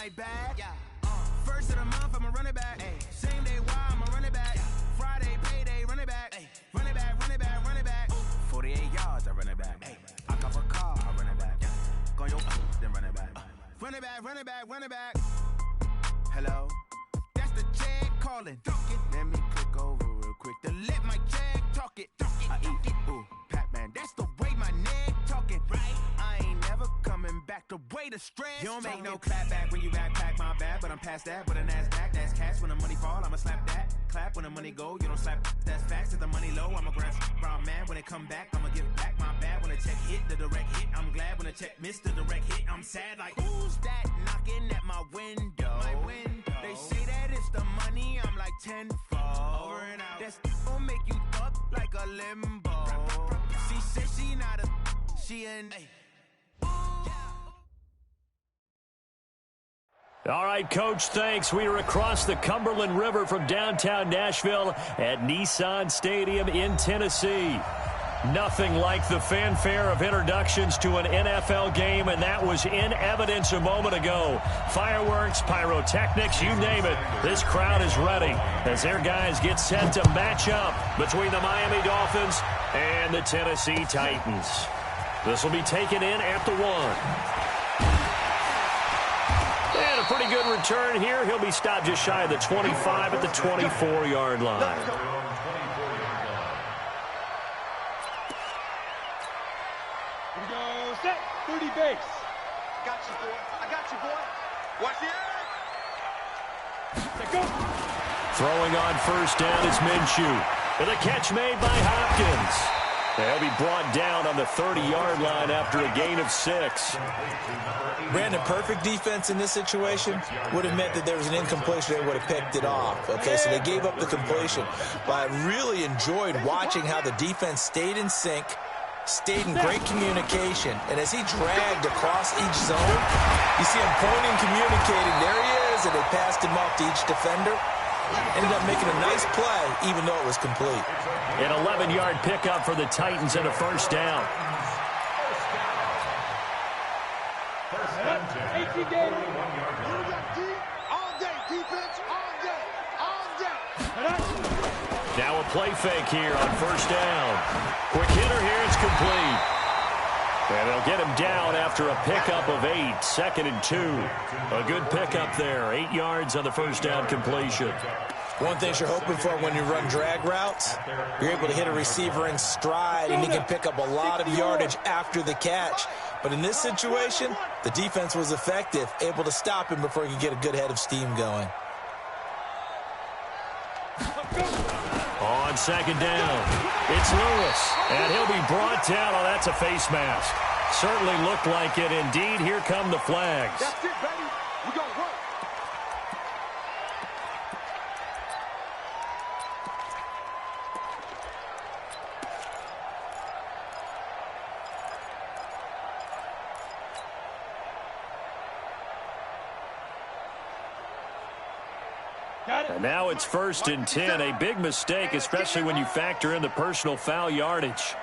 my bag. Yeah. First of the month, I'ma run it back. Ay. Same day, why I'ma run it back. Yeah. Friday, payday, run it back. Ay. Run it back, run it back, run it back. 48 yards, I run it back. Ay. I got a car, I run it back. Yeah. Go yo, then run it back. Run it back, run it back, run it back. Hello, that's the check calling. Let me click over real quick to let my check talk it. I eat, ooh, Pac-Man, that's the way my neck talking. Right, I ain't never coming back the way the stress. You don't make no clap back when you backpack, my bad, but I'm past that. With a NASDAQ, that's cash. When the money fall, I'ma slap that. Clap when the money go, you don't slap. That's facts. If the money low, I'ma grab brown man. When it come back, I'ma give back my bad. When the check hit, the direct hit. I'm glad when the check missed the direct hit. I'm sad like, who's that knocking at my window? My window. They say that it's the money, I'm like tenfold. Over and out. That's gon' make you up like a limbo. She said she not a, she an. All right, Coach, thanks. We are across the Cumberland River from downtown Nashville at Nissan Stadium in Tennessee. Nothing like the fanfare of introductions to an NFL game, and that was in evidence a moment ago. Fireworks, pyrotechnics, you name it. This crowd is ready as their guys get set to match up between the Miami Dolphins and the Tennessee Titans. This will be taken in at the 1. And a pretty good return here. He'll be stopped just shy of the 25 at the 24-yard line. Here we go, set, 30 base. Got you, boy. I got you, boy. Watch the Set, go. Throwing on first down is Minshew. With a catch made by Hopkins. They'll be brought down on the 30-yard line after a gain of 6. Brandon, perfect defense in this situation would have meant that there was an incompletion. They would have picked it off. Okay, so they gave up the completion. But I really enjoyed watching how the defense stayed in sync, stayed in great communication. And as he dragged across each zone, you see him pointing, communicating. There he is, and they passed him off to each defender. Ended up making a nice play, even though it was complete. An 11-yard pickup for the Titans and a first down. 18 games. all day, defense, all day, all day. Now a play fake here on first down. Quick hitter here, it's complete. And they'll get him down after a pickup of 8, 2nd and 2. A good pickup there, 8 yards on the first down completion. One thing you're hoping for when you run drag routes, you're able to hit a receiver in stride, and he can pick up a lot of yardage after the catch. But in this situation, the defense was effective, able to stop him before he could get a good head of steam going. On second down, it's Lewis, and he'll be brought down. Oh, that's a face mask. Certainly looked like it. Indeed, here come the flags. That's it, baby. We gonna work. And now it's 1st and 10. A big mistake, especially when you factor in the personal foul yardage.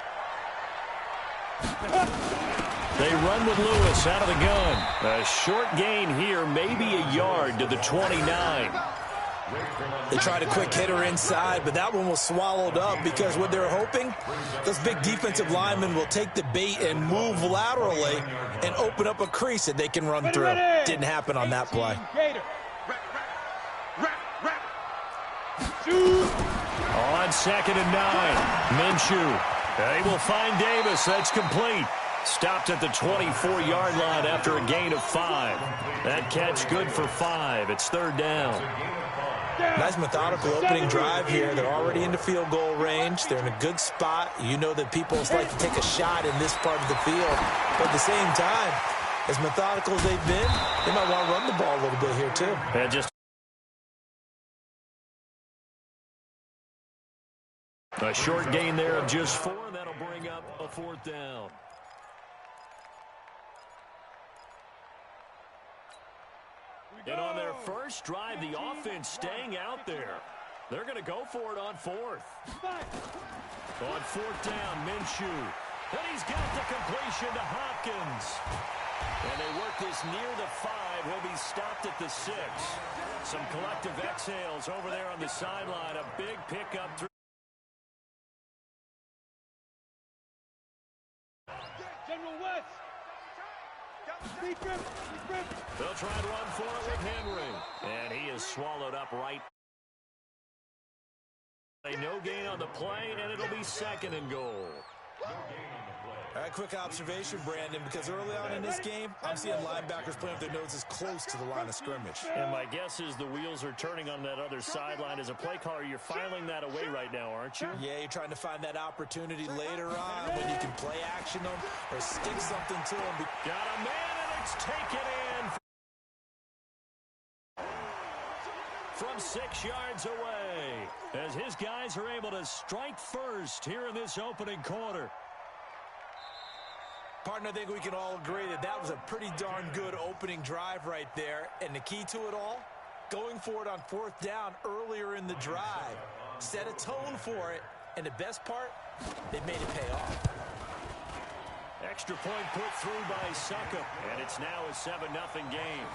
They run with Lewis out of the gun. A short gain here, maybe a yard to the 29. They tried a quick hitter inside, but that one was swallowed up because what they're hoping, those big defensive linemen will take the bait and move laterally and open up a crease that they can run through. Didn't happen on that play. On 2nd and 9, Minshew. They will find Davis. That's complete. Stopped at the 24-yard line after a gain of 5. That catch good for 5. It's 3rd down. Nice methodical opening drive here. They're already into field goal range. They're in a good spot. You know that people just like to take a shot in this part of the field. But at the same time, as methodical as they've been, they might want to run the ball a little bit here too. And just a short gain there of just 4. That'll bring up a 4th down. And on their first drive, the offense staying out there. They're going to go for it on 4th. On 4th down, Minshew. And he's got the completion to Hopkins. And they work this near the 5. He'll be stopped at the 6. Some collective exhales over there on the sideline. A big pickup through. General West. They'll try and run for it with Henry. And he is swallowed up right. No gain on the play, and it'll be 2nd and goal. All right, quick observation, Brandon, because early on in this game, I'm seeing linebackers playing with their noses close to the line of scrimmage. And my guess is the wheels are turning on that other sideline. As a play caller, you're filing that away right now, aren't you? Yeah, you're trying to find that opportunity later on when you can play action them or stick something to them. Got a man, and it's taken in from 6 yards away as his guys are able to strike first here in this opening quarter. Partner, I think we can all agree that that was a pretty darn good opening drive right there. And the key to it all, going for it on 4th down earlier in the drive. Set a tone for it. And the best part, they made it pay off. Extra point put through by Suckup. And it's now a 7-0 game.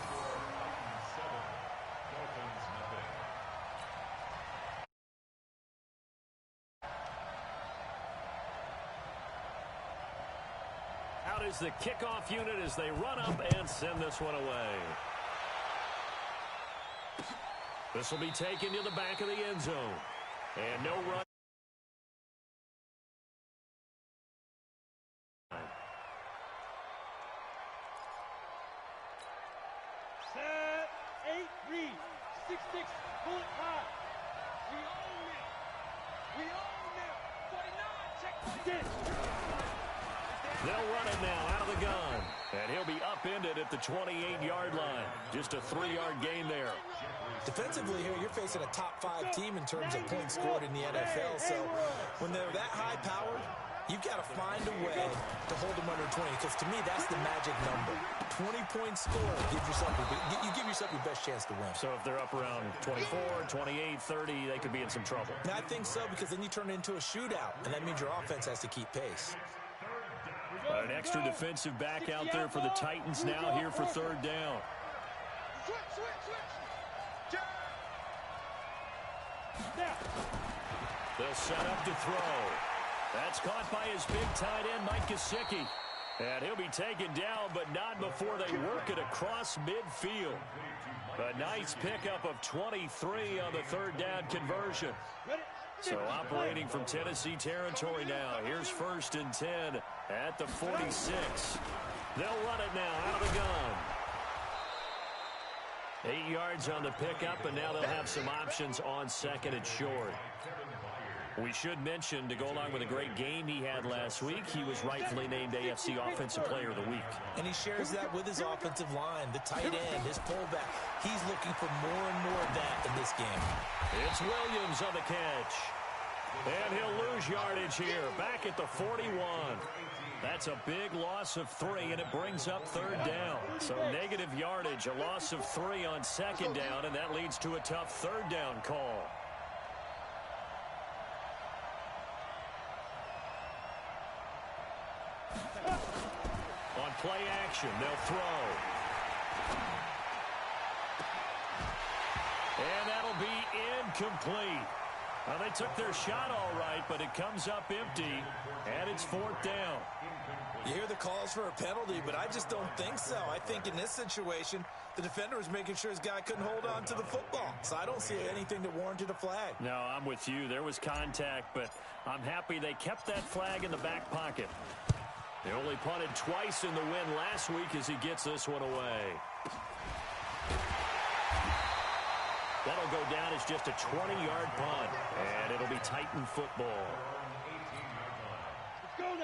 Out is the kickoff unit as they run up and send this one away. This will be taken to the back of the end zone. And no run. Set, 8, read. 6-6, pull it high. We own it. We own it. 49, check this. They'll run it now out of the gun. And he'll be upended at the 28-yard line. Just a 3-yard gain there. Defensively here, you're facing a top 5 team in terms of points scored in the NFL. So when they're that high-powered, you've got to find a way to hold them under 20. Because to me, that's the magic number. 20 points scored. You give yourself your best chance to win. So if they're up around 24, 28, 30, they could be in some trouble. And I think so, because then you turn it into a shootout. And that means your offense has to keep pace. An extra defensive back out there for the Titans now here for 3rd down. They'll set up to throw. That's caught by his big tight end, Mike Gesicki. And he'll be taken down, but not before they work it across midfield. A nice pickup of 23 on the 3rd down conversion. So operating from Tennessee territory now. Here's 1st and 10 at the 46. They'll run it now out of the gun. 8 yards on the pickup, and now they'll have some options on 2nd and short. We should mention, to go along with a great game he had last week, he was rightfully named AFC Offensive Player of the Week. And he shares that with his offensive line, the tight end, his pullback. He's looking for more and more of that in this game. It's Williams on the catch. And he'll lose yardage here, back at the 41. That's a big loss of 3, and it brings up 3rd down. So negative yardage, a loss of 3 on 2nd down, and that leads to a tough 3rd down call. On play action, they'll throw. And that'll be incomplete. Well, they took their shot all right, but it comes up empty, and it's 4th down. You hear the calls for a penalty, but I just don't think so. I think in this situation, the defender was making sure his guy couldn't hold on to the football. So I don't see anything that warranted a flag. No, I'm with you. There was contact, but I'm happy they kept that flag in the back pocket. They only punted twice in the win last week as he gets this one away. That'll go down as just a 20-yard punt, and it'll be Titan football.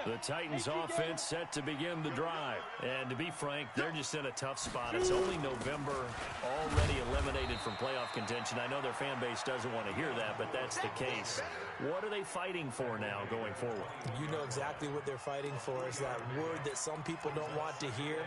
The Titans offense set to begin the drive. And to be frank, they're just in a tough spot. It's only November, already eliminated from playoff contention. I know their fan base doesn't want to hear that, but that's the case. What are they fighting for now going forward? You know exactly what they're fighting for. Is that word that some people don't want to hear,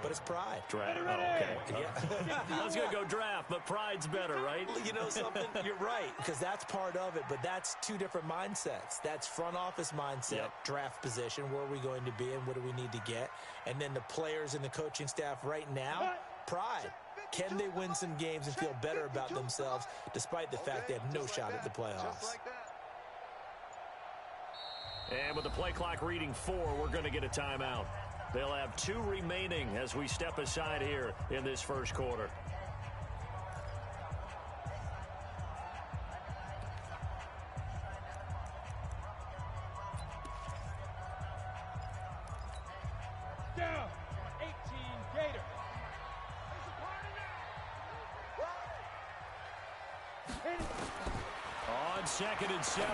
but it's pride. Draft. Oh, okay. Yeah. I was going to go draft, but pride's better, right? You know something? You're right, because that's part of it, but that's two different mindsets. That's front office mindset, draft position. position. Where are we going to be and what do we need to get? And then the players and the coaching staff right now, pride. Can they win some games and feel better about themselves despite the fact they have no shot at the playoffs? And with the play clock reading 4, we're going to get a timeout. They'll have 2 remaining as we step aside here in this first quarter. Down. 18 Gator. On 2nd and 7,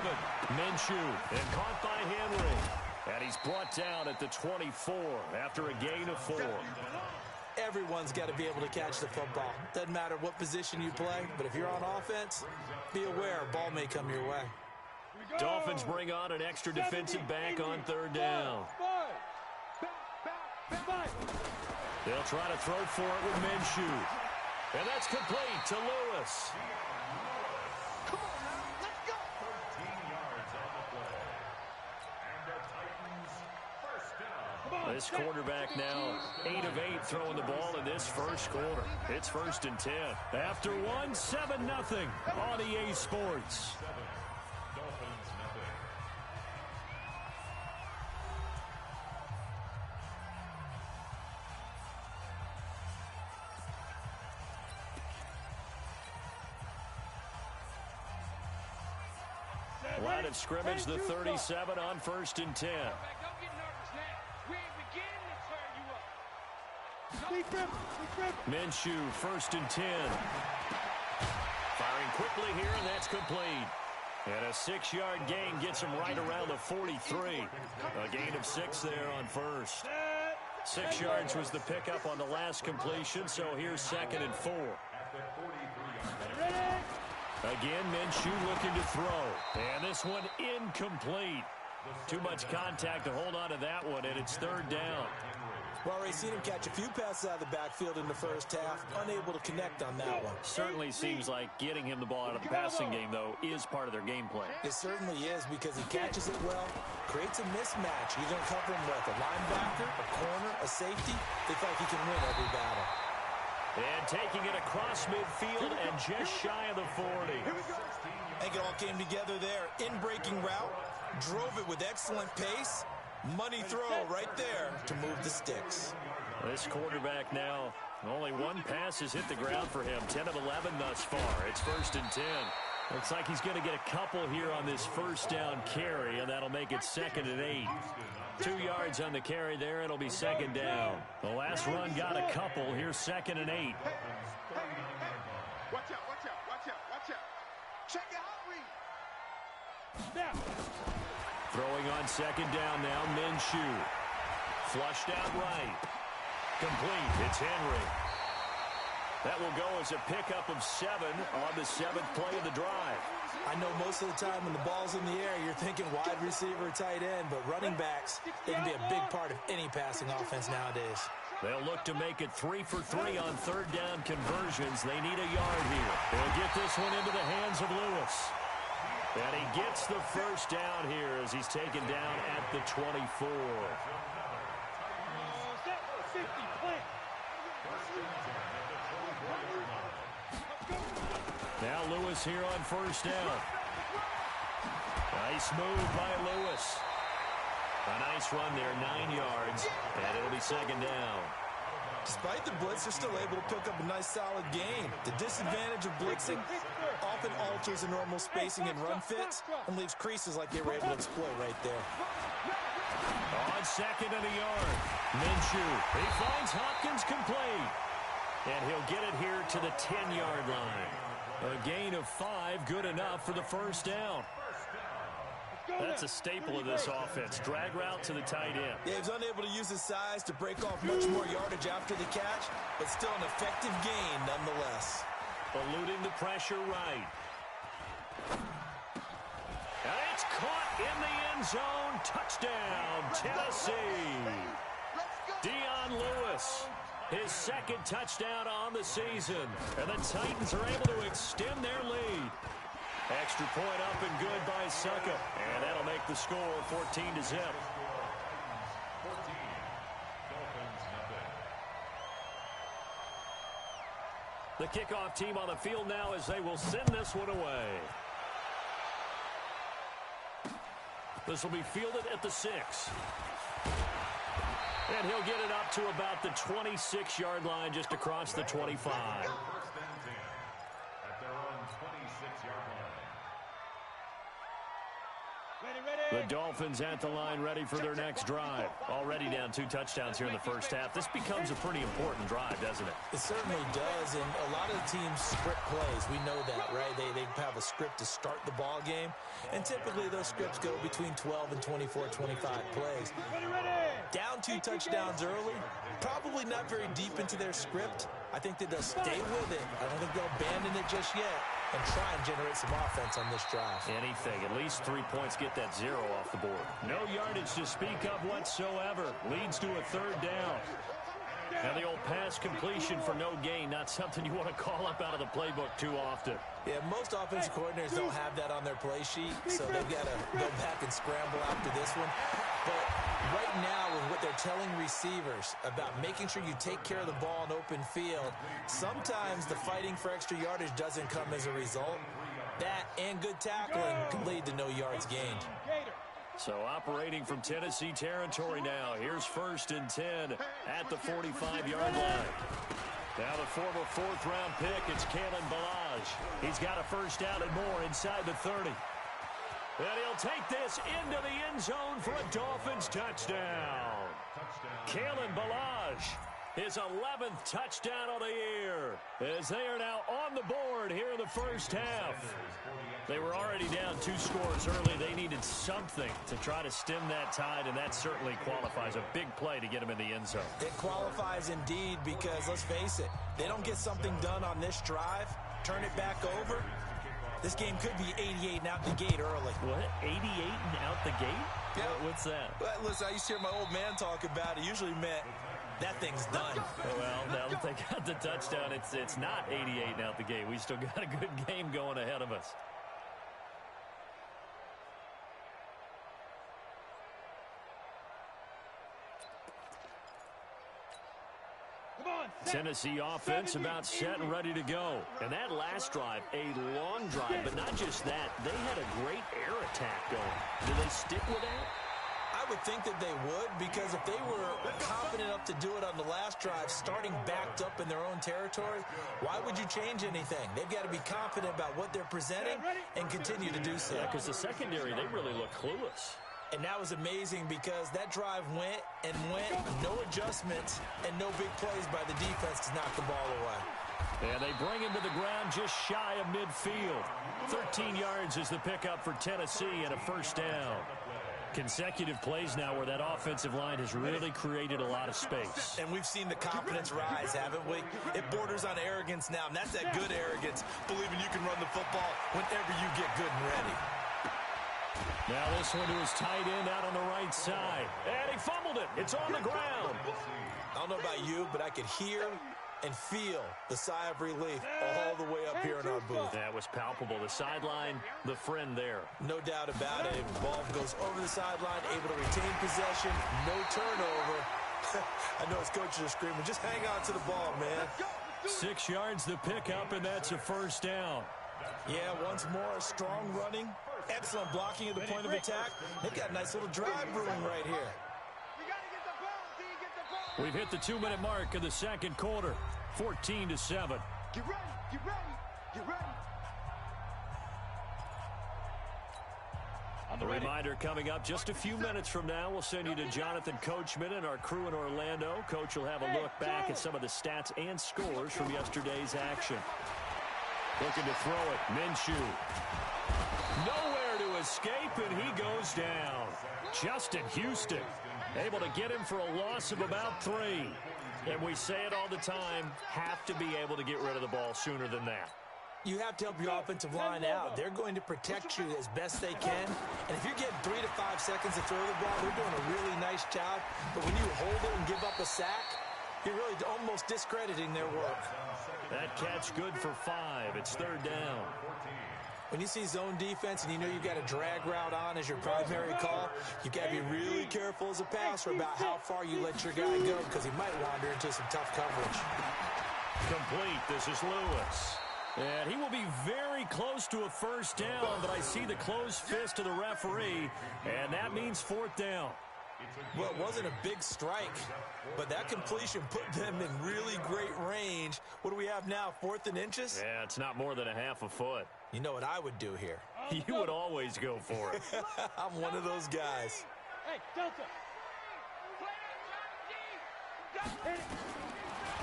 Minshew, and caught by Henry. And he's brought down at the 24 after a gain of 4. Everyone's got to be able to catch the football. Doesn't matter what position you play, but if you're on offense, be aware a ball may come your way. Dolphins bring on an extra defensive back on 3rd down. They'll try to throw for it with Minshew. And that's complete to Lewis. Come on now, let's go. 13 yards on the play. And the Titans first down. This quarterback now 8 of 8 throwing the ball in this first quarter. It's 1st and 10. After 1, 7-0 on EA Sports. Dolphins nothing. Line of scrimmage, the 37 on 1st and 10. Don't get nervous now. We ain't beginning to turn you up. Minshew, 1st and 10. Firing quickly here, and that's complete. And a 6-yard gain gets him right around the 43. A gain of 6 there on 1st. 6 yards was the pickup on the last completion, so here's 2nd and 4. Again, Minshew looking to throw. And this one incomplete. Too much contact to hold on to that one, and it's 3rd down. Well, already seen him catch a few passes out of the backfield in the first half, unable to connect on that one. Certainly seems like getting him the ball out of the passing game, though, is part of their game plan. It certainly is because he catches it well, creates a mismatch. You're going to cover him with a linebacker, a corner, a safety. They feel like he can win every battle. And taking it across midfield and just shy of the 40. I think it all came together there. In-breaking route, drove it with excellent pace. Money throw right there to move the sticks. This quarterback now, only 1 pass has hit the ground for him. 10 of 11 thus far. It's 1st and 10. Looks like he's going to get a couple here on this 1st down carry, and that'll make it 2nd and 8. 2 yards on the carry there. It'll be 2nd down. The last run got a couple. Here's 2nd and 8. Watch out, watch out, watch out, watch out. Check your hot read. Snap. Throwing on 2nd down now, Minshew. Flushed out right. Complete. It's Henry. That will go as a pickup of 7 on the 7th play of the drive. I know most of the time when the ball's in the air, you're thinking wide receiver, tight end, but running backs, they can be a big part of any passing offense nowadays. They'll look to make it 3 for 3 on 3rd down conversions. They need a yard here. They'll get this one into the hands of Lewis. And he gets the 1st down here as he's taken down at the 24. 50 play. Now Lewis here on 1st down. Nice move by Lewis. A nice run there, 9 yards, and it'll be 2nd down. Despite the blitz, they're still able to pick up a nice solid gain. The disadvantage of blitzing often alters the normal spacing and run fits and leaves creases like they were able to exploit right there. On 2nd and a yard, Minshew. He finds Hopkins complete. And he'll get it here to the 10-yard line. A gain of 5, good enough for the 1st down. That's a staple of this offense. Drag route to the tight end. Yeah, he's unable to use his size to break off much more yardage after the catch, but still an effective gain nonetheless. Eluding the pressure right. And it's caught in the end zone. Touchdown, Tennessee. Dion Lewis. His 2nd touchdown on the season. And the Titans are able to extend their lead. Extra point up and good by Suckup. And that'll make the score 14-0. The kickoff team on the field now as they will send this one away. This will be fielded at the 6. And he'll get it up to about the 26-yard line just across the 25. First and 10 at their own 26-yard line. The Dolphins at the line ready for their next drive. Already down 2 touchdowns here in the first half. This becomes a pretty important drive, doesn't it? It certainly does, and a lot of the teams script plays. We know that, right? They have a script to start the ball game, and typically those scripts go between 12 and 24, 25 plays. Down 2 touchdowns early, probably not very deep into their script. I think that they'll stay with it. I don't think they'll abandon it just yet and try and generate some offense on this drive. Anything. At least 3 points, get that 0 off the board. No yardage to speak of whatsoever. Leads to a 3rd down. And the old pass completion for no gain, not something you want to call up out of the playbook too often. Yeah, most offensive coordinators don't have that on their play sheet, so they've got to go back and scramble after this one. But right now, with what they're telling receivers about making sure you take care of the ball in open field, sometimes the fighting for extra yardage doesn't come as a result. That and good tackling can lead to no yards gained. So operating from Tennessee territory now. Here's 1st and 10 at the 45-yard line. Now the former 4th-round pick, it's Kalen Ballage. He's got a 1st down and more inside the 30. And he'll take this into the end zone for a Dolphins touchdown. Kalen Ballage, his 11th touchdown of the year, as they are now on the board here in the first half. They were already down 2 scores early. They needed something to try to stem that tide, and that certainly qualifies. A big play to get them in the end zone. It qualifies indeed because, let's face it, they don't get something done on this drive, turn it back over, this game could be 88 and out the gate early. What? 88 and out the gate? Yeah. What's that? Well, listen, I used to hear my old man talk about it. Usually meant that thing's done. Well, now that they got the touchdown, it's not 88 and out the gate. We still got a good game going ahead of us. Tennessee offense about set and ready to go. And that last drive, a long drive, but not just that. They had a great air attack going. Do they stick with that? I would think that they would, because if they were confident enough to do it on the last drive, starting backed up in their own territory, why would you change anything? They've got to be confident about what they're presenting and continue to do so. Yeah, because the secondary, they really look clueless. And that was amazing because that drive went and went, no adjustments, and no big plays by the defense to knock the ball away. And they bring him to the ground just shy of midfield. 13 yards is the pickup for Tennessee and a 1st down. Consecutive plays now where that offensive line has really created a lot of space. And we've seen the confidence rise, haven't we? It borders on arrogance now, and that's that good arrogance, believing you can run the football whenever you get good and ready. Now this one to his tight end out on the right side. And he fumbled it. It's on the ground. I don't know about you, but I could hear and feel the sigh of relief all the way up here in our booth. That was palpable. The sideline, the friend there. No doubt about it. The ball goes over the sideline, able to retain possession, no turnover. I know his coaches are screaming, just hang on to the ball, man. 6 yards the pickup, and that's a 1st down. Yeah, once more, strong running, excellent blocking at the point of attack. They've got a nice little drive brewing right here. We've hit the 2-minute mark of the second quarter, 14-7. Get ready, get ready, get ready. A reminder coming up just a few minutes from now. We'll send you to Jonathan Coachman and our crew in Orlando. Coach will have a look back at some of the stats and scores from yesterday's action. Looking to throw it. Minshew. Nowhere to escape, and he goes down. Justin Houston able to get him for a loss of about 3. And we say it all the time, have to be able to get rid of the ball sooner than that. You have to help your offensive line out. They're going to protect you as best they can. And if you're getting 3 to 5 seconds to throw the ball, they're doing a really nice job. But when you hold it and give up a sack, you're really almost discrediting their work. That catch good for 5. It's 3rd down. When you see zone defense and you know you've got a drag route on as your primary call, you've got to be really careful as a passer about how far you let your guy go because he might wander into some tough coverage. Complete. This is Lewis. And he will be very close to a first down, but I see the closed fist of the referee, and that means fourth down. Well, it wasn't a big strike, but that completion put them in really great range. What do we have now, 4th and inches? Yeah, it's not more than a half a foot. You know what I would do here? You would always go for it. I'm one of those guys. Hey, Delta.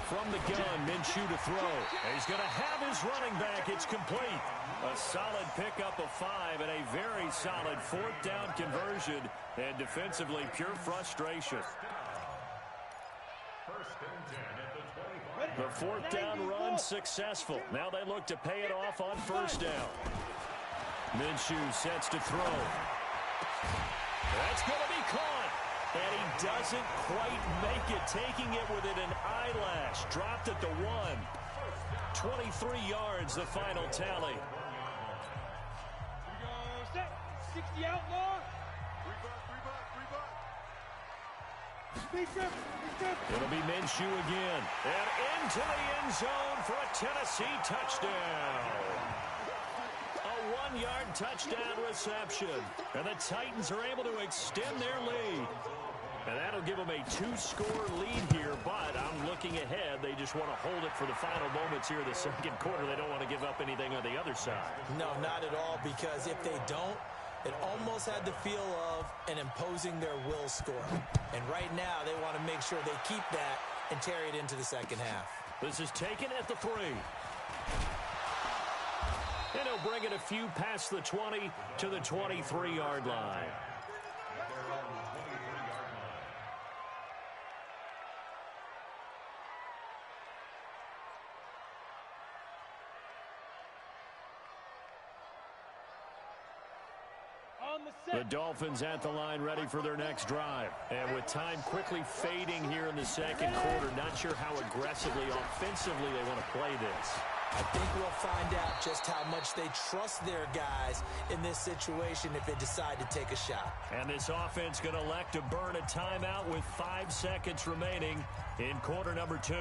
From the gun, Minshew to throw. And he's going to have his running back. It's complete. A solid pickup of 5 and a very solid fourth down conversion. And defensively, pure frustration. First and 10 at the 25. The fourth down run successful. Now they look to pay it off on first down. Minshew sets to throw. That's going to be caught. And he doesn't quite make it, taking it within an eyelash. Dropped at the 1. 23 yards, the final tally. Here we go, set. 60 outlaw. Big grip. It'll be Minshew again. And into the end zone for a Tennessee touchdown. A 1-yard touchdown reception. And the Titans are able to extend their lead. And that'll give them a 2-score lead here, but I'm looking ahead. They just want to hold it for the final moments here in the second quarter. They don't want to give up anything on the other side. No, not at all, because if they don't, it almost had the feel of an imposing their will score. And right now, they want to make sure they keep that and carry it into the second half. This is taken at the 3. And he'll bring it a few past the 20 to the 23-yard line. The Dolphins at the line ready for their next drive. And with time quickly fading here in the second quarter, not sure how aggressively, offensively they want to play this. I think we'll find out just how much they trust their guys in this situation if they decide to take a shot. And this offense going to elect to burn a timeout with 5 seconds remaining in quarter number 2.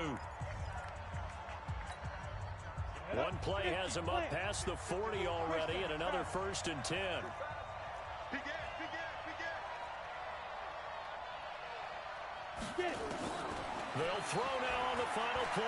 One play has them up past the 40 already, and another 1st and 10. They'll throw now on the final play.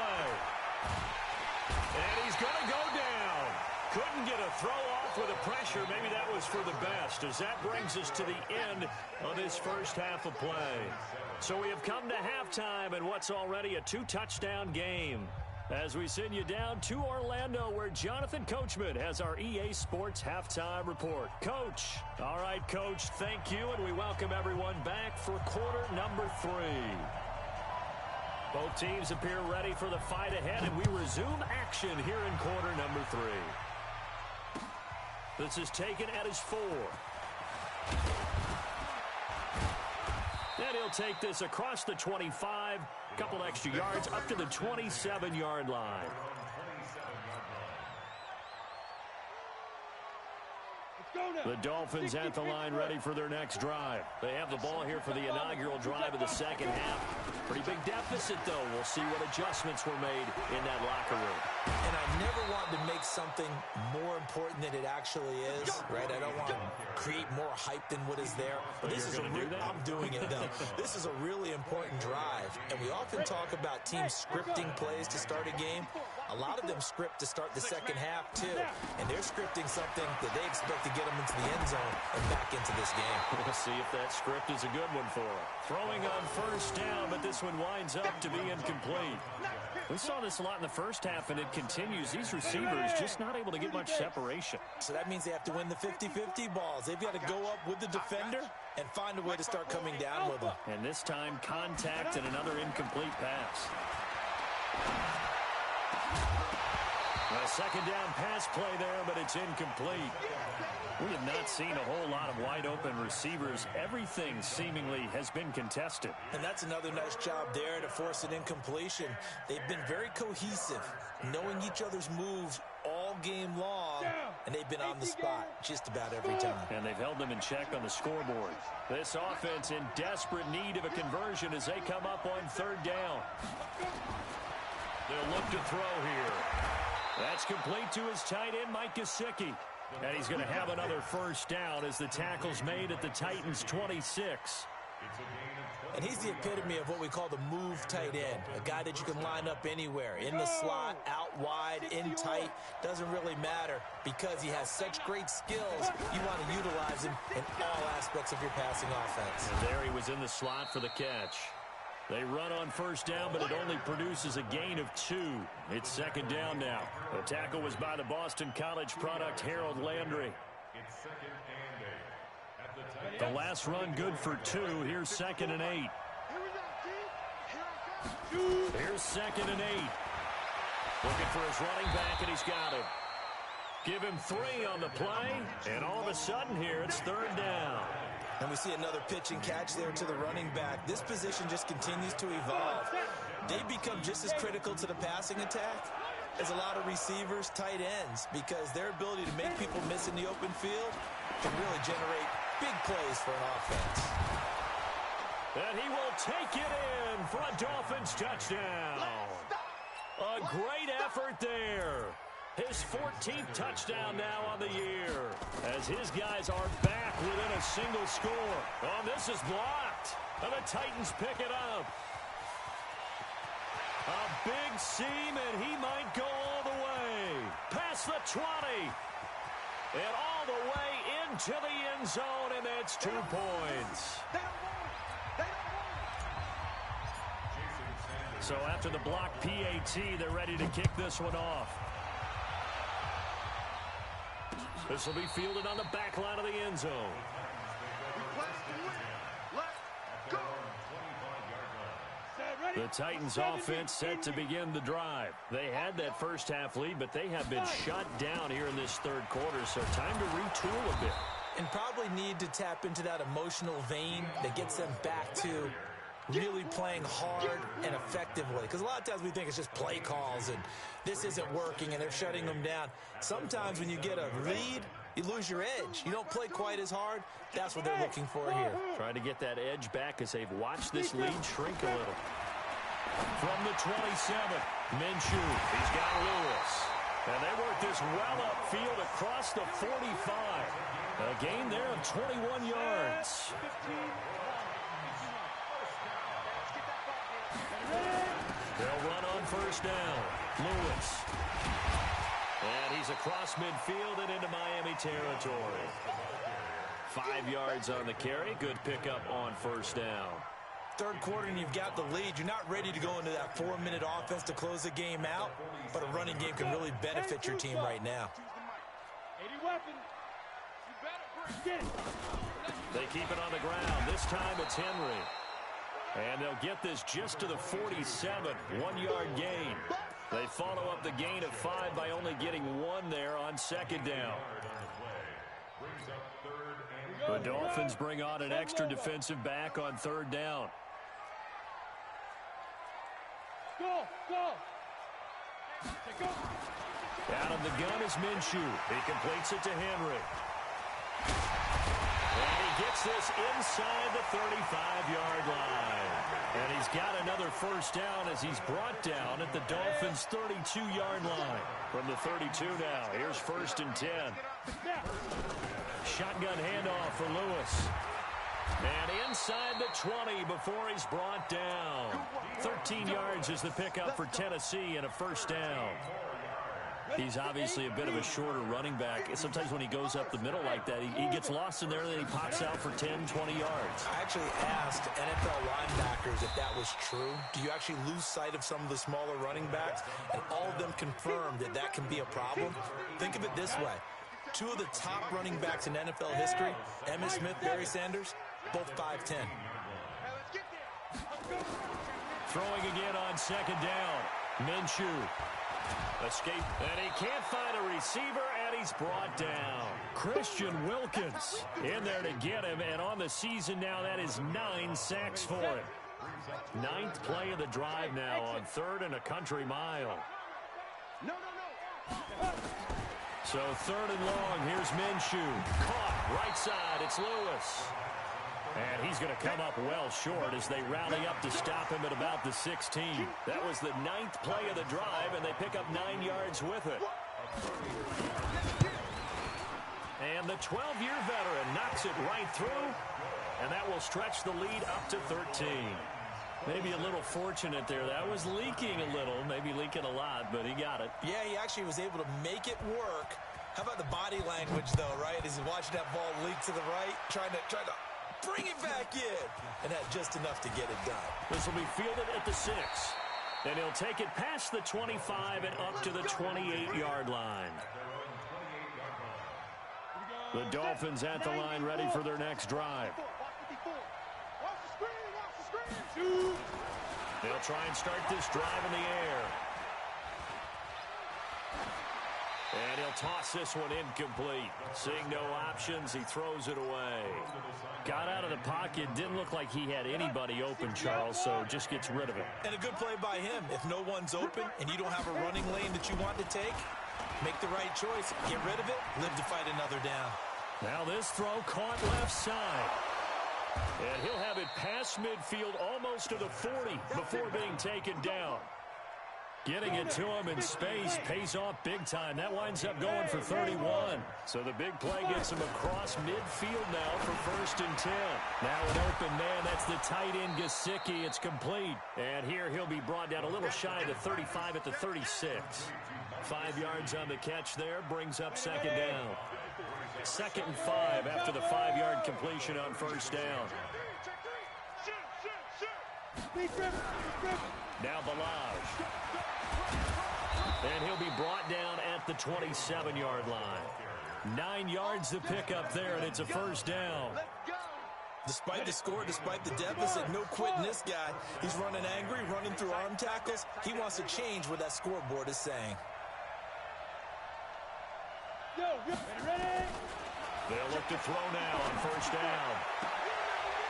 And he's going to go down. Couldn't get a throw off with the pressure. Maybe that was for the best, as that brings us to the end of this first half of play. So we have come to halftime in what's already a 2-touchdown game, as we send you down to Orlando, where Jonathan Coachman has our EA Sports Halftime Report. Coach. All right, Coach, thank you, and we welcome everyone back for quarter number 3. Both teams appear ready for the fight ahead, and we resume action here in quarter number 3. This is taken at his 4. And he'll take this across the 25, couple extra yards up to the 27-yard line. The Dolphins at the line ready for their next drive. They have the ball here for the inaugural drive of the second half. Pretty big deficit, though. We'll see what adjustments were made in that locker room. And I never want to make something more important than it actually is, right? I don't want to create more hype than what is there. But this is I'm doing it, though. This is a really important drive. And we often talk about teams scripting plays to start a game. A lot of them script to start the second half, too. And they're scripting something that they expect to get them into the end zone and back into this game. We'll see if that script is a good one for them. Throwing on first down, but this one winds up to be incomplete. We saw this a lot in the first half, and it continues. These receivers just not able to get much separation. So that means they have to win the 50-50 balls. They've got to go up with the defender and find a way to start coming down with them. And this time, contact and another incomplete pass. A second down pass play there, but it's incomplete. We have not seen a whole lot of wide-open receivers. Everything seemingly has been contested. And that's another nice job there to force an incompletion. They've been very cohesive, knowing each other's moves all game long, and they've been on the spot just about every time. And they've held them in check on the scoreboard. This offense in desperate need of a conversion as they come up on third down. They'll look to throw here. That's complete to his tight end, Mike Gesicki. And he's going to have another first down as the tackle's made at the Titans' 26. And he's the epitome of what we call the move tight end, a guy that you can line up anywhere, in the slot, out wide, in tight, doesn't really matter because he has such great skills. You want to utilize him in all aspects of your passing offense. And there he was in the slot for the catch. They run on first down, but it only produces a gain of 2. It's second down now. The tackle was by the Boston College product, Harold Landry. It's second and 8. The last run good for 2. Here's second and 8. Here's second and 8. Looking for his running back, and he's got it. Give him 3 on the play, and all of a sudden here, it's third down. And we see another pitch and catch there to the running back. This position just continues to evolve. They become just as critical to the passing attack as a lot of receivers, tight ends, because their ability to make people miss in the open field can really generate big plays for an offense. And he will take it in for a Dolphins touchdown. A great effort there. His 14th touchdown now on the year as his guys are back within a single score. Oh, this is blocked. And the Titans pick it up. A big seam, and he might go all the way. Past the 20. And all the way into the end zone, and that's 2 points. So after the block PAT, they're ready to kick this one off. This will be fielded on the back line of the end zone. The Titans offense set to begin the drive. They had that first half lead, but they have been shut down here in this third quarter, so time to retool a bit. And probably need to tap into that emotional vein that gets them back to really playing hard and effectively. Because a lot of times we think it's just play calls and this isn't working and they're shutting them down. Sometimes when you get a lead, you lose your edge. You don't play quite as hard. That's what they're looking for here. Trying to get that edge back as they've watched this lead shrink a little. From the 27, Minshew. He's got Lewis. And they work this well upfield across the 45. A gain there of 21 yards. They'll run on first down. Lewis. And he's across midfield and into Miami territory. 5 yards on the carry. Good pickup on first down. Third quarter and you've got the lead. You're not ready to go into that 4-minute offense to close the game out, but a running game can really benefit your team right now. 80 weapons. You better They keep it on the ground. This time it's Henry. And they'll get this just to the 47. 1-yard gain. They follow up the gain of 5 by only getting 1 there on second down. The Dolphins bring on an extra defensive back on third down. Go, go. Out of the gun is Minshew. He completes it to Henry. And he gets this inside the 35-yard line. And he's got another first down as he's brought down at the Dolphins' 32-yard line. From the 32 now, here's first and 10. Shotgun handoff for Lewis. And inside the 20 before he's brought down. 13 yards is the pickup for Tennessee and a first down. He's obviously a bit of a shorter running back. Sometimes when he goes up the middle like that, he gets lost in there and then he pops out for 10, 20 yards. I actually asked NFL linebackers if that was true. Do you actually lose sight of some of the smaller running backs? And all of them confirmed that that can be a problem. Think of it this way. 2 of the top running backs in NFL history, Emmitt Smith, Barry Sanders, both 5'10". Throwing again on second down. Minshew. Escape, and he can't find a receiver, and he's brought down. Christian Wilkins in there to get him, and on the season now, that is 9 sacks for him. 9th play of the drive now on 3rd and a country mile. So 3rd and long, here's Minshew. Caught, right side, it's Lewis. And he's going to come up well short as they rally up to stop him at about the 16. That was the 9th play of the drive, and they pick up 9 yards with it. And the 12-year veteran knocks it right through, and that will stretch the lead up to 13. Maybe a little fortunate there. That was leaking a little, maybe leaking a lot, but he got it. Yeah, he actually was able to make it work. How about the body language, though, right? As he's watching that ball leak to the right, trying to bring it back in, and had just enough to get it done. This will be fielded at the 6. And he'll take it past the 25 and up to the 28-yard line. The Dolphins at the line ready for their next drive. They'll try and start this drive in the air. And he'll toss this one incomplete. Seeing no options, he throws it away. Got out of the pocket. Didn't look like he had anybody open, Charles, so just gets rid of it. And a good play by him. If no one's open and you don't have a running lane that you want to take, make the right choice. Get rid of it. Live to fight another down. Now this throw caught left side. And he'll have it past midfield almost to the 40 before being taken down. Getting it to him in space pays off big time. That winds up going for 31. So the big play gets him across midfield now for 1st and 10. Now an open man. That's the tight end, Gesicki. It's complete. And here he'll be brought down a little shy of the 35 at the 36. 5 yards on the catch there. Brings up 2nd down. 2nd and 5 after the 5-yard completion on 1st down. Now Balaj. And he'll be brought down at the 27-yard line. 9 yards to pick up there, and it's a 1st down. Despite the score, despite the deficit, no quitting this guy. He's running angry, running through arm tackles. He wants to change what that scoreboard is saying. They'll look to throw now on 1st down.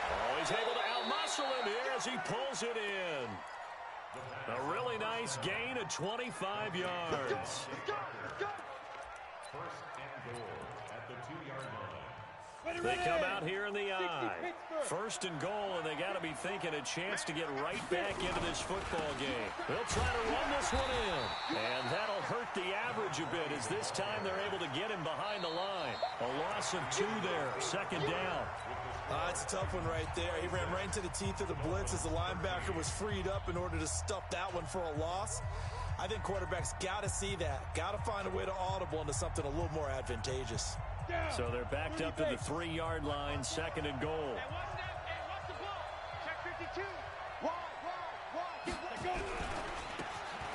Oh, he's able to outmuscle him here as he pulls it in. A really nice gain of 25 yards. 1st and goal at the 2-yard line. They come out here in the I. 1st and goal, and they got to be thinking a chance to get right back into this football game. They'll try to run this one in, and that'll hurt the average a bit as this time they're able to get him behind the line. A loss of 2 there, 2nd down. It's a tough one right there. He ran right into the teeth of the blitz as the linebacker was freed up in order to stuff that one for a loss. I think quarterbacks got to see that. Got to find a way to audible into something a little more advantageous. So they're backed up to the 3-yard line, 2nd and goal.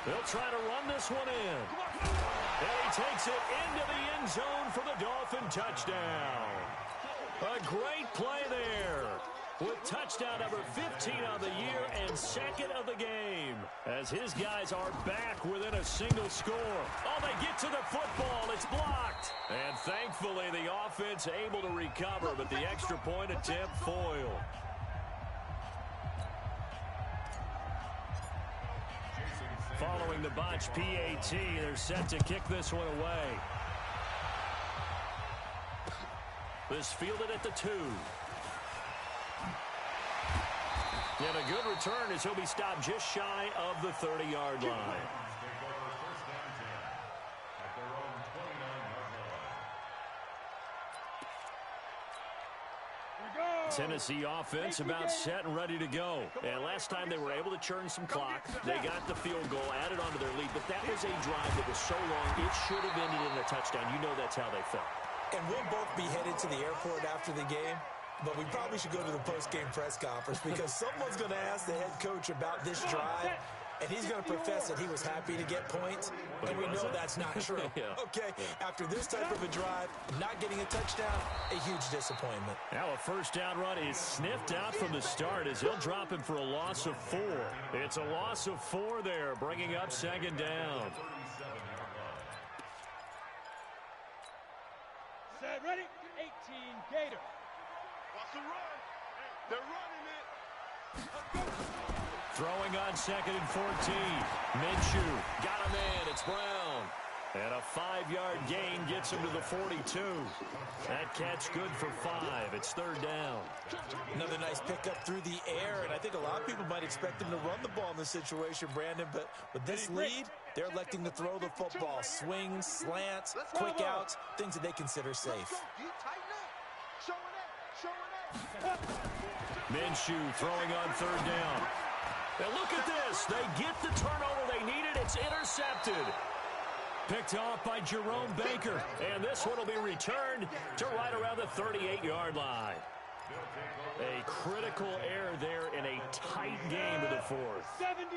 They'll try to run this one in. And he takes it into the end zone for the Dolphin touchdown. A great play there with touchdown number 15 of the year and 2nd of the game as his guys are back within a single score. Oh, they get to the football. It's blocked. And thankfully, the offense able to recover, but the extra point attempt foiled. Following the botch PAT, they're set to kick this one away. This fielded at the 2. And a good return as he'll be stopped just shy of the 30-yard line. Tennessee offense about set and ready to go. And last time they were able to churn some clock. They got the field goal, added onto their lead. But that was a drive that was so long, it should have ended in a touchdown. You know that's how they felt. And we'll both be headed to the airport after the game. But we probably should go to the post-game press conference because someone's going to ask the head coach about this drive, and he's going to profess that he was happy to get points, and we know that's not true. Okay, after this type of a drive, not getting a touchdown, a huge disappointment. Now a 1st down run is sniffed out from the start as he'll drop him for a loss of 4. It's a loss of 4 there, bringing up 2nd down. Set, ready, 18, Gator. Watch the run. They're running it. Throwing on 2nd and 14. Minshew got a man. It's Brown. And a 5-yard gain gets him to the 42. That catch good for 5. It's third down. Another nice pickup through the air, and I think a lot of people might expect him to run the ball in this situation, Brandon, but with this lead, they're electing to throw the football. Swings, slants, quick outs, things that they consider safe. Minshew throwing on third down. And look at this. They get the turnover they needed. It's intercepted. Picked off by Jerome Baker. And this one will be returned to right around the 38-yard line. A critical error there in a tight game of the fourth.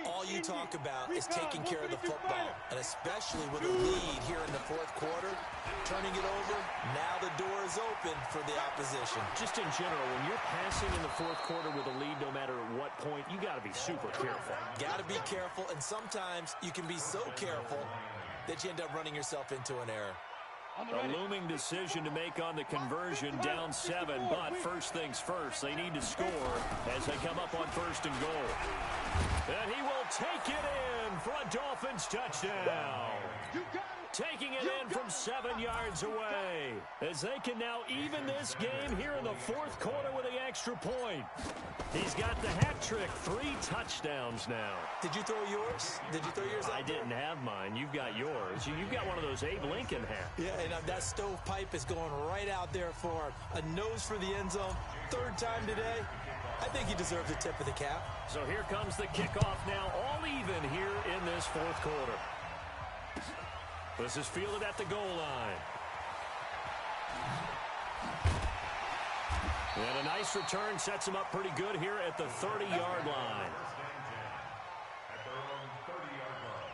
All you talk about is taking care of the football, and especially with a lead here in the fourth quarter, turning it over, now the door is open for the opposition. Just in general, when you're passing in the fourth quarter with a lead, no matter at what point, you got to be super careful. Got to be careful, and sometimes you can be so careful that you end up running yourself into an error. A looming decision to make on the conversion, down 7, but first things first, they need to score as they come up on first and goal. And he will take it in for a Dolphins touchdown. Taking it in from 7 yards away as they can now even this game here in the fourth quarter with the extra point. He's got the hat trick, 3 touchdowns now. Did you throw yours? Did you throw yours out? I didn't have mine. You've got yours. You've got one of those Abe Lincoln hats. Yeah, and that stovepipe is going right out there for him. A nose for the end zone. Third time today. I think he deserves a tip of the cap. So here comes the kickoff now, all even here in this fourth quarter. This is fielded at the goal line. And a nice return sets him up pretty good here at the 30-yard line. At their own 30-yard line.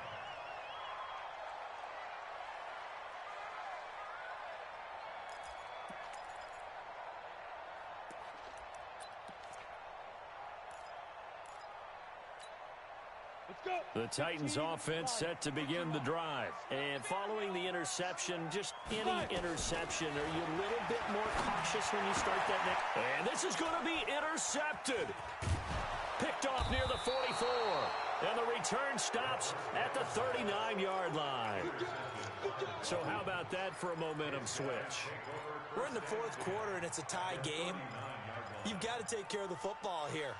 The Titans offense set to begin the drive. And following the interception, just any interception, are you a little bit more cautious when you start that next? And this is going to be intercepted. Picked off near the 44. And the return stops at the 39-yard line. So how about that for a momentum switch? We're in the fourth quarter, and it's a tie game. You've got to take care of the football here.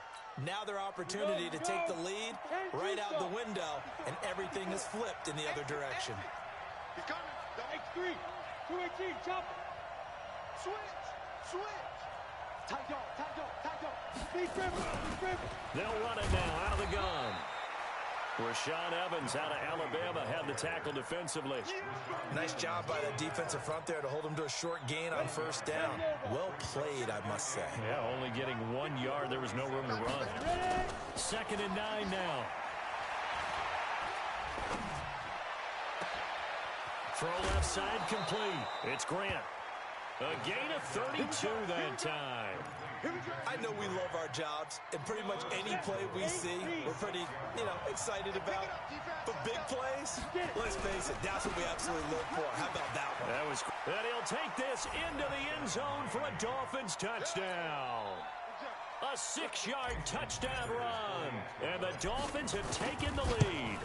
Now their opportunity to take the lead right out the window, and everything is flipped in the other direction. He's coming. X3, 218, chop. Switch. Tight go. Speed dribble. They'll run it now out of the gun. Rashaan Evans out of Alabama had the tackle defensively. Nice job by the defensive front there to hold him to a short gain on first down. Well played, I must say. Yeah, only getting 1 yard. There was no room to run. 2nd and 9 now. Throw left side complete. It's Grant. A gain of 32 that time. I know we love our jobs, and pretty much any play we see, we're pretty, excited about. But big plays, let's face it, that's what we absolutely live for. How about that one? That was. And he'll take this into the end zone for a Dolphins touchdown. A 6-yard touchdown run, and the Dolphins have taken the lead.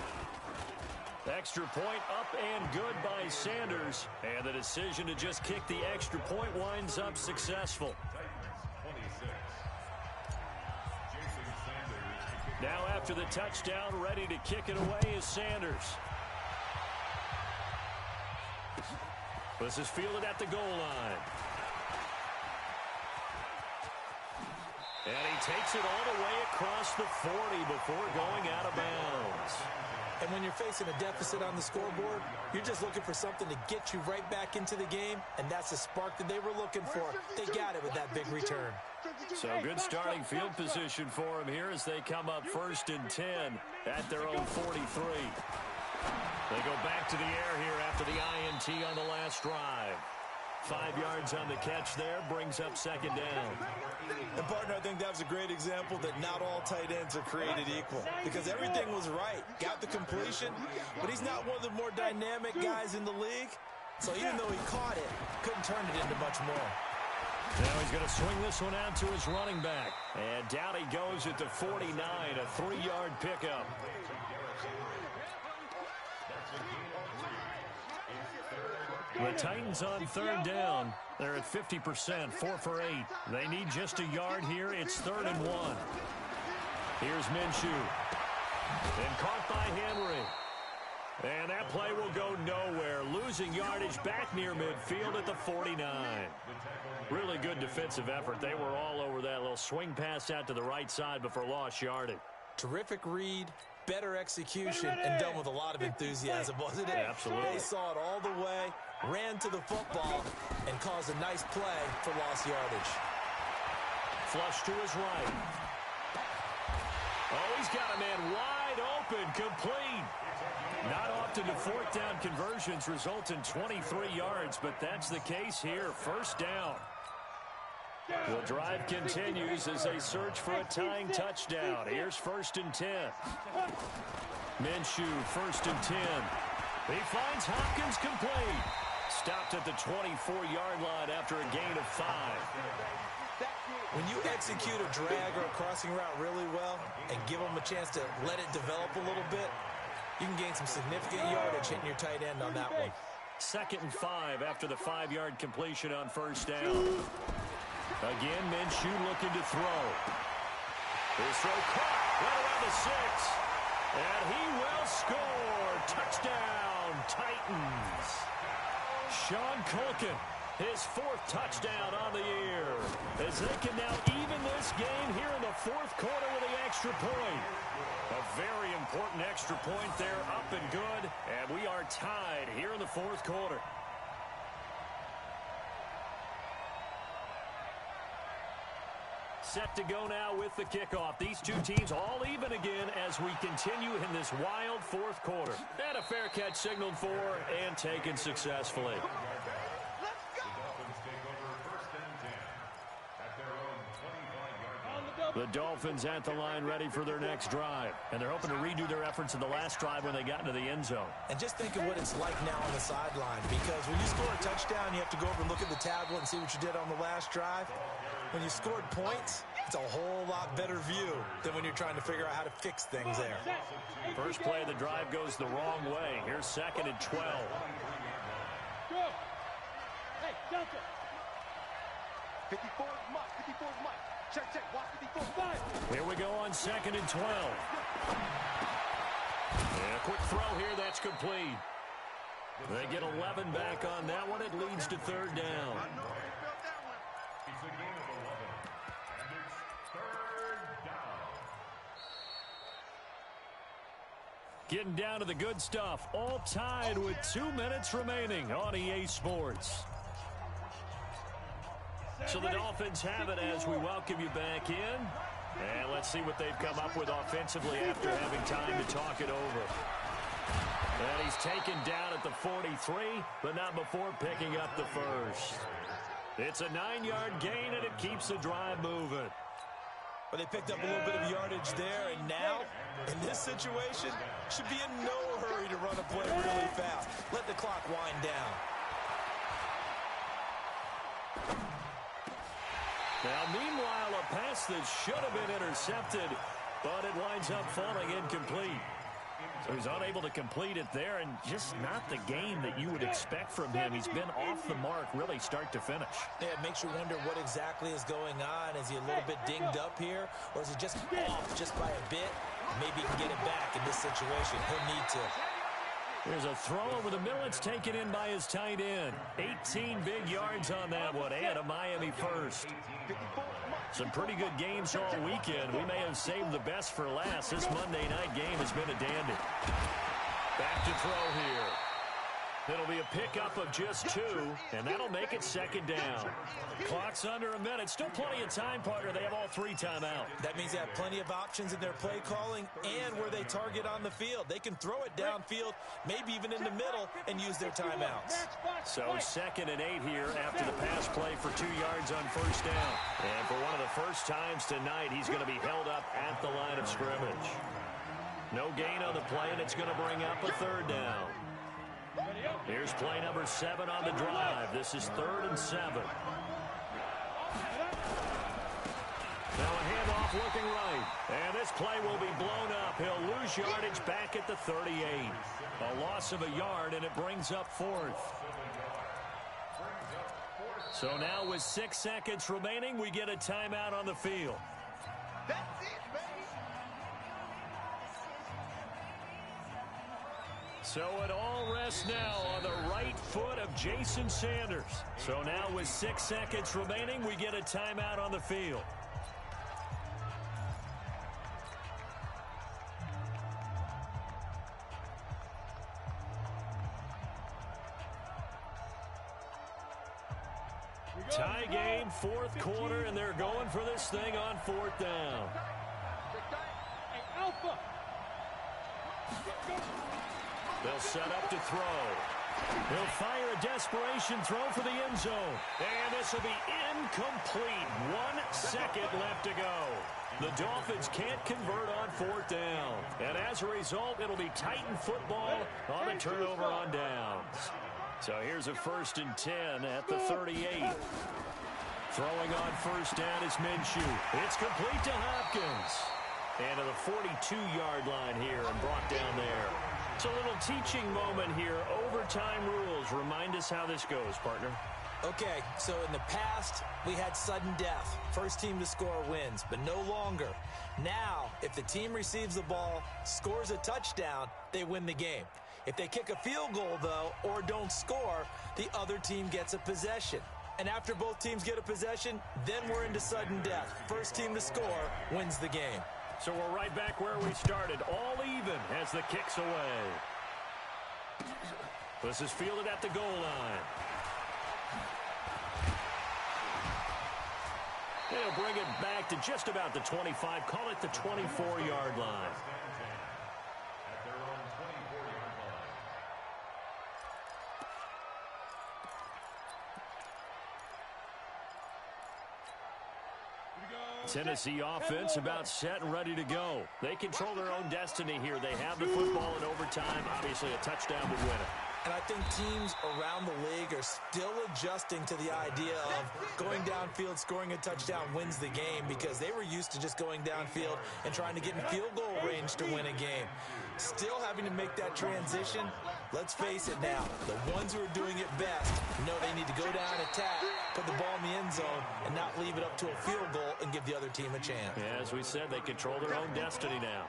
Extra point up and good by Sanders, and the decision to just kick the extra point winds up successful. Now after the touchdown, ready to kick it away is Sanders. This is fielded at the goal line. And he takes it all the way across the 40 before going out of bounds. And when you're facing a deficit on the scoreboard, you're just looking for something to get you right back into the game, and that's the spark that they were looking for. They got it with that big return. So good starting field position for him here as they come up 1st and 10 at their own 43. They go back to the air here after the INT on the last drive. 5 yards on the catch there, brings up 2nd down. And, partner, I think that was a great example that not all tight ends are created equal because everything was right. Got the completion, but he's not one of the more dynamic guys in the league. So even though he caught it, couldn't turn it into much more. Now he's going to swing this one out to his running back. And down he goes at the 49, a 3-yard pickup. The Titans on third down. They're at 50%, 4 for 8. They need just a yard here. It's 3rd and 1. Here's Minshew. And caught by Henry. And that play will go nowhere. Losing yardage back near midfield at the 49. Really good defensive effort. They were all over that little swing pass out to the right side before lost yardage. Terrific read, better execution, and done with a lot of enthusiasm, wasn't it? Absolutely. They saw it all the way, ran to the football, and caused a nice play for lost yardage. Flush to his right. Oh, he's got a man wide open, complete. Not often do 4th down conversions result in 23 yards, but that's the case here. 1st down. The drive continues as they search for a tying touchdown. Here's 1st and 10. Minshew, 1st and 10. He finds Hopkins complete. Stopped at the 24-yard line after a gain of 5. When you execute a drag or a crossing route really well and give them a chance to let it develop a little bit, you can gain some significant yardage hitting your tight end on that one. 2nd and 5 after the 5-yard completion on 1st down. Again, Minshew looking to throw. His throw caught right around the 6. And he will score. Touchdown, Titans. Sean Culkin, his 4th touchdown on the year. As they can now even this game here in the 4th quarter with the extra point. A very important extra point there, up and good. And we are tied here in the 4th quarter. Set to go now with the kickoff. These two teams all even again as we continue in this wild 4th quarter. And a fair catch signaled for and taken successfully. The Dolphins at the line ready for their next drive. And they're hoping to redo their efforts in the last drive when they got into the end zone. And just think of what it's like now on the sideline, because when you score a touchdown, you have to go over and look at the tablet and see what you did on the last drive. When you scored points, it's a whole lot better view than when you're trying to figure out how to fix things there. First play of the drive goes the wrong way. Here's 2nd and 12. Go. Hey, Delta. 54 is Mike. 54 is Mike. Check. Watch 54. 5. Here we go on 2nd and 12. And a quick throw here. That's complete. They get 11 back on that one. It leads to 3rd down. It's a gain of 11, and it's 3rd down. Getting down to the good stuff. All tied with 2 minutes remaining on EA Sports. So the Dolphins have it as we welcome you back in. And let's see what they've come up with offensively after having time to talk it over. And he's taken down at the 43, but not before picking up the 1st. It's a 9-yard gain, and it keeps the drive moving. But they picked up a little bit of yardage there, and now, in this situation, should be in no hurry to run a play really fast. Let the clock wind down. Now, meanwhile, a pass that should have been intercepted, but it winds up falling incomplete. So he's unable to complete it there, and just not the game that you would expect from him. He's been off the mark really start to finish. Yeah, it makes you wonder what exactly is going on. Is he a little bit dinged up here, or is he just off just by a bit? Maybe he can get it back in this situation. He'll need to. There's a throw over the middle. It's taken in by his tight end. 18 big yards on that one, and a Miami 1st. Some pretty good games all weekend. We may have saved the best for last. This Monday night game has been a dandy. Back to throw here. It'll be a pickup of just 2, and that'll make it 2nd down. Clock's under a minute. Still plenty of time, partner. They have all 3 timeouts. That means they have plenty of options in their play calling and where they target on the field. They can throw it downfield, maybe even in the middle, and use their timeouts. So 2nd and 8 here after the pass play for 2 yards on 1st down. And for one of the first times tonight, he's going to be held up at the line of scrimmage. No gain on the play, and it's going to bring up a 3rd down. Here's play number 7 on the drive. This is 3rd and 7. Now a handoff looking right. And this play will be blown up. He'll lose lose yardage back at the 38. A loss of a yard, and it brings up 4th. So now with 6 seconds remaining, we get a timeout on the field. That's it, baby. So it all rests now on the right foot of Jason Sanders. So now with 6 seconds remaining, we get a timeout on the field. Tie game, 4th quarter, and they're going for this thing on 4th down. Hey, Alpha. They'll set up to throw. He'll fire a desperation throw for the end zone. And this will be incomplete. 1 second left to go. The Dolphins can't convert on 4th down. And as a result, it'll be Titan football on the turnover on downs. So here's a 1st and 10 at the 38. Throwing on 1st down is Minshew. It's complete to Hopkins. And to the 42-yard line here and brought down there. It's a little teaching moment here. Overtime rules. Remind us how this goes, partner. Okay, so in the past, we had sudden death. First team to score wins, but no longer. Now, if the team receives the ball, scores a touchdown, they win the game. If they kick a field goal, though, or don't score, the other team gets a possession. And after both teams get a possession, then we're into sudden death. First team to score wins the game. So we're right back where we started, all even as the kick's away. This is fielded at the goal line. They'll bring it back to just about the 25, call it the 24-yard line. Tennessee offense about set and ready to go. They control their own destiny here. They have the football in overtime. Obviously, a touchdown would win it. And I think teams around the league are still adjusting to the idea of going downfield, scoring a touchdown wins the game, because they were used to just going downfield and trying to get in field goal range to win a game. Still having to make that transition. Let's face it now, the ones who are doing it best know they need to go down, attack, put the ball in the end zone, and not leave it up to a field goal and give the other team a chance. Yeah, as we said, they control their own destiny now.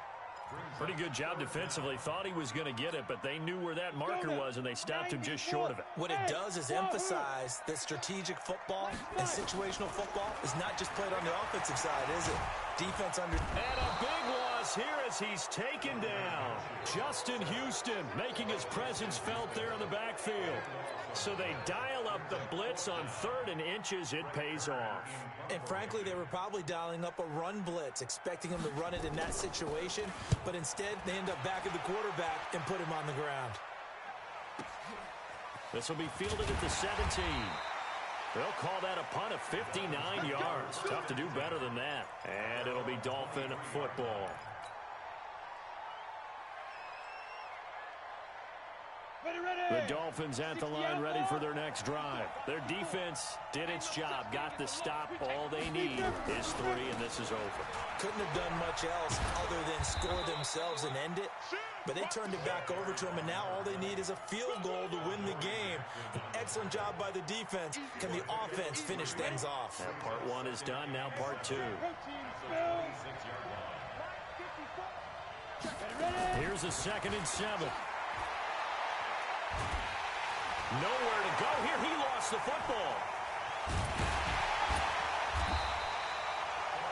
Pretty good job defensively. Thought he was going to get it, but they knew where that marker was, and they stopped him just short of it. What it does is emphasize that strategic football and situational football is not just played on the offensive side, is it? Defense under... And a big loss here as he's taken down. Justin Houston making his presence felt there in the backfield. So they dial up the blitz on 3rd and inches. It pays off. And frankly, they were probably dialing up a run blitz, expecting him to run it in that situation. But instead, they end up back at the quarterback and put him on the ground. This will be fielded at the 17. They'll call that a punt of 59 yards. Tough to do better than that. And it'll be Dolphin football. The Dolphins at the line ready for their next drive. Their defense did its job, got the stop. All they need is 3, and this is over. Couldn't have done much else other than score themselves and end it. But they turned it back over to them, and now all they need is a field goal to win the game. An excellent job by the defense. Can the offense finish things off? That part 1 is done, now part 2. Here's a 2nd and 7. Nowhere to go here. He lost the football.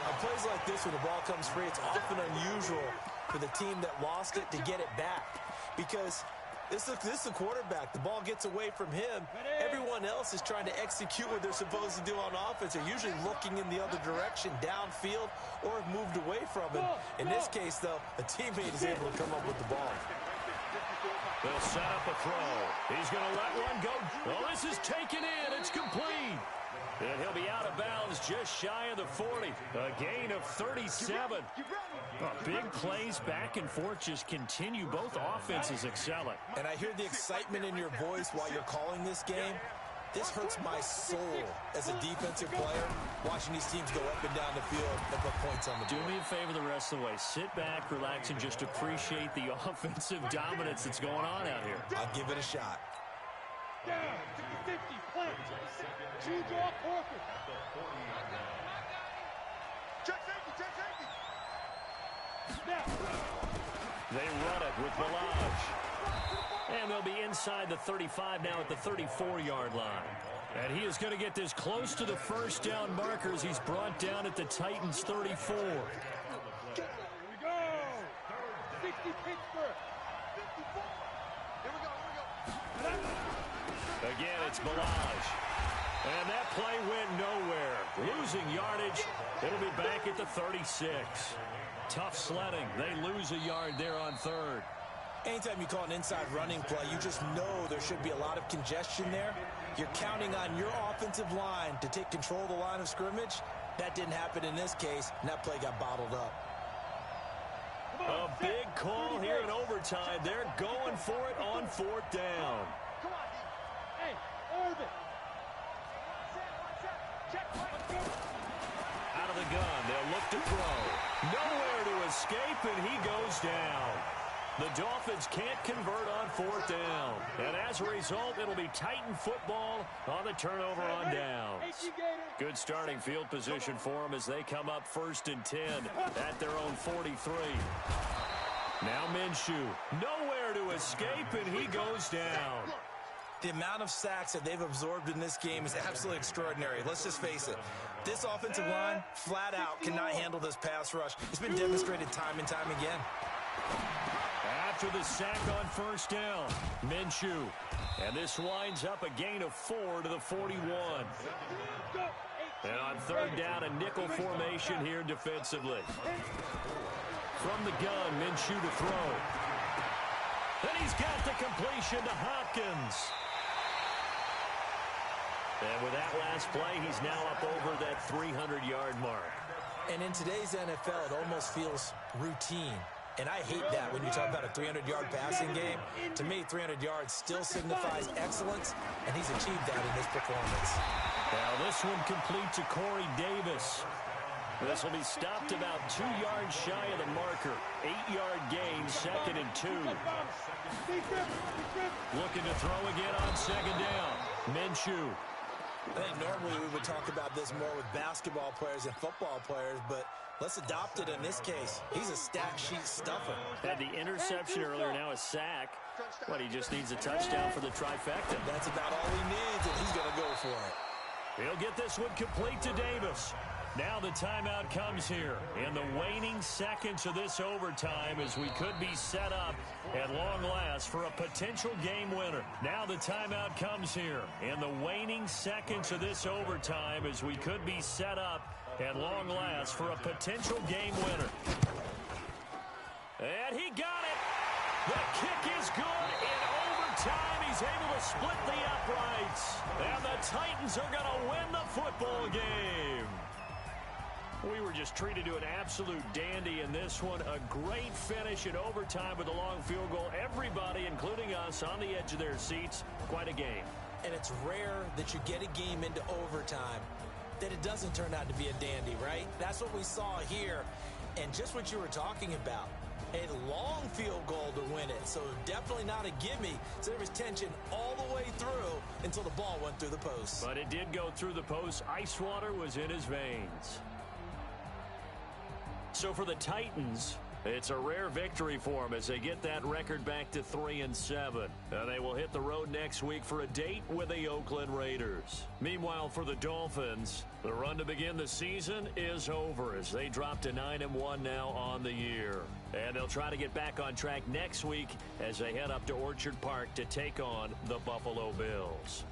On plays like this, when the ball comes free, it's often unusual for the team that lost it to get it back. Because this is the quarterback. The ball gets away from him. Everyone else is trying to execute what they're supposed to do on offense. They're usually looking in the other direction, downfield, or have moved away from him. In this case, though, a teammate is able to come up with the ball. They'll set up a throw. He's going to let one go. Oh, this is taken in. It's complete. And he'll be out of bounds just shy of the 40. A gain of 37. Big plays back and forth just continue. Both offenses excelling. And I hear the excitement in your voice while you're calling this game. This hurts my soul as a defensive player, watching these teams go up and down the field and put points on the board. Do me a favor the rest of the way. Sit back, relax, and just appreciate the offensive dominance that's going on out here. I'll give it a shot. Down, 50, plant. Choose your corker. Check safety, check safety. Snap. They run it with Balaj. And they'll be inside the 35 now at the 34-yard line. And he is going to get this close to the first down markers. He's brought down at the Titans' 34. Here we go. 60 Pittsburgh. 54. Here we go. Again, it's Balaj. And that play went nowhere. Losing yardage. It'll be back at the 36. Tough sledding. They lose a yard there on third. Anytime you call an inside running play, you just know there should be a lot of congestion there. You're counting on your offensive line to take control of the line of scrimmage. That didn't happen in this case, and that play got bottled up. A big call here in overtime. They're going for it on fourth down. Come on, D. Hey, Irvin. Check, let's go. Out of the gun, they'll look to throw. Nowhere to escape, and he goes down. The Dolphins can't convert on fourth down. And as a result, it'll be Titan football on the turnover on downs. Good starting field position for them as they come up 1st and 10 at their own 43. Now Minshew. Nowhere to escape, and he goes down. The amount of sacks that they've absorbed in this game is absolutely extraordinary. Let's just face it. This offensive line, flat out, cannot handle this pass rush. It's been demonstrated time and time again. After the sack on first down, Minshew. And this winds up a gain of 4 to the 41. And on third down, a nickel formation here defensively. From the gun, Minshew to throw. And he's got the completion to Hopkins. And with that last play, he's now up over that 300-yard mark. And in today's NFL, it almost feels routine. And I hate that when you talk about a 300-yard passing game. To me, 300 yards still signifies excellence, and he's achieved that in this performance. Now this one complete to Corey Davis. This will be stopped about 2 yards shy of the marker. 8-yard gain, 2nd and 2. Looking to throw again on 2nd down. Minshew. I think normally we would talk about this more with basketball players and football players, but let's adopt it in this case. He's a stat sheet stuffer. Had the interception earlier, now a sack. But he just needs a touchdown for the trifecta. That's about all he needs, and he's going to go for it. He'll get this one complete to Davis. Now the timeout comes here in the waning seconds of this overtime as we could be set up at long last for a potential game winner. Now the timeout comes here in the waning seconds of this overtime as we could be set up at long last for a potential game winner. And he got it. The kick is good in overtime. He's able to split the uprights. And the Titans are going to win the football game. We were just treated to an absolute dandy in this one. A great finish in overtime with a long field goal. Everybody, including us, on the edge of their seats. Quite a game. And it's rare that you get a game into overtime that it doesn't turn out to be a dandy, right? That's what we saw here. And just what you were talking about, a long field goal to win it. So definitely not a gimme. So there was tension all the way through until the ball went through the post. But it did go through the post. Ice water was in his veins. So for the Titans, it's a rare victory for them as they get that record back to 3-7. And they will hit the road next week for a date with the Oakland Raiders. Meanwhile, for the Dolphins, the run to begin the season is over as they drop to 9-1 now on the year. And they'll try to get back on track next week as they head up to Orchard Park to take on the Buffalo Bills.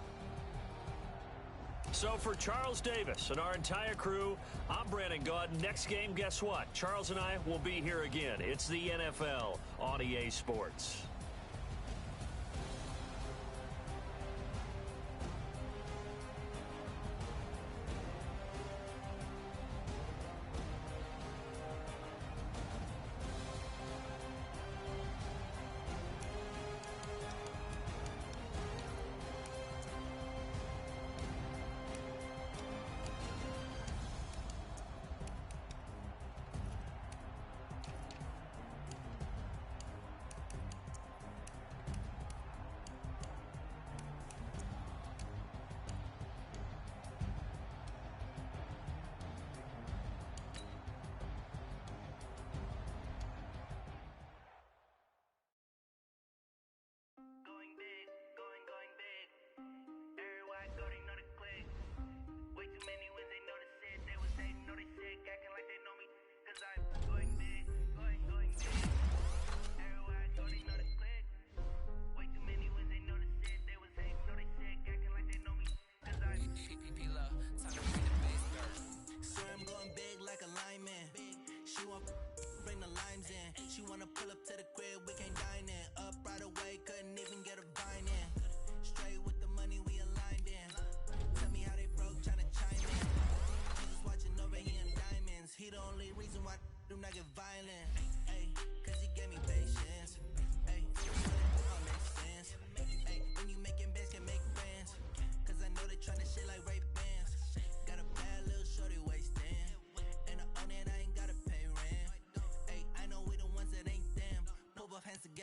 So for Charles Davis and our entire crew, I'm Brandon Gaudin. Next game, guess what? Charles and I will be here again. It's the NFL on EA Sports.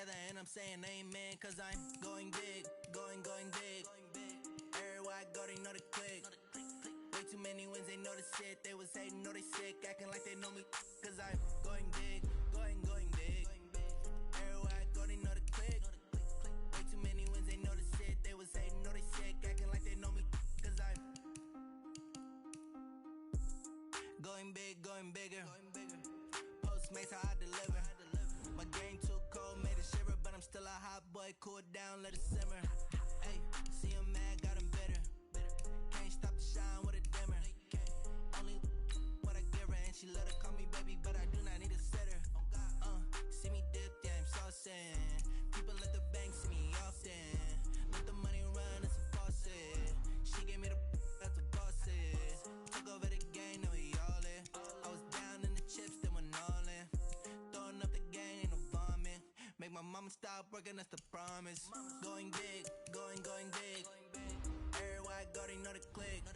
together and I'm saying amen, cause I'm going big, going big. Everywhere I go, they know the click. Way too many wins, they know the shit. They was hating, know they sick, acting like they know me, cause I'm going big, going big. Everywhere I go, they know the click. Way too many wins, they know the shit. They was hating, know they sick, acting like they know me, cause I'm going big, going bigger. Postmates, how I deliver. My game too cold, made it shiver, but I'm still a hot boy. Cool it down, let it simmer. Hey, see him mad, got him bitter. Can't stop the shine with a dimmer. Only what I give her, and she let her call me baby, but I do not need a sitter. See me dip, yeah, I'm saucing. People at the bank see me often. Let the money run, it's a faucet. She gave me the that's a boss is. Took over the game, now we all in. I was down in the chips, then went all in. Throwing up the game, ain't no vomit. Make my mama stop working, that's the promise. Going big, going big. Everywhere I go, they know the click.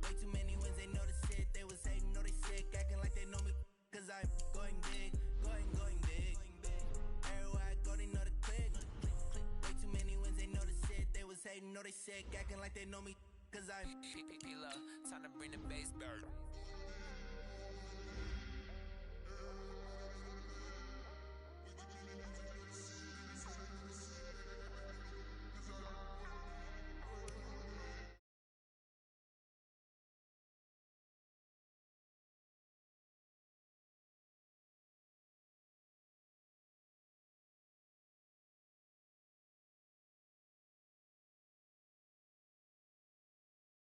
Way too many wins, they know the shit. They was hating, know they sick, acting like they know me, cause I'm going big, going big. Everywhere I go, they know the click. Way too many wins, they know the shit. They was hating, know they sick, acting like they know me, cause I'm P-Lo, time to bring the bass back.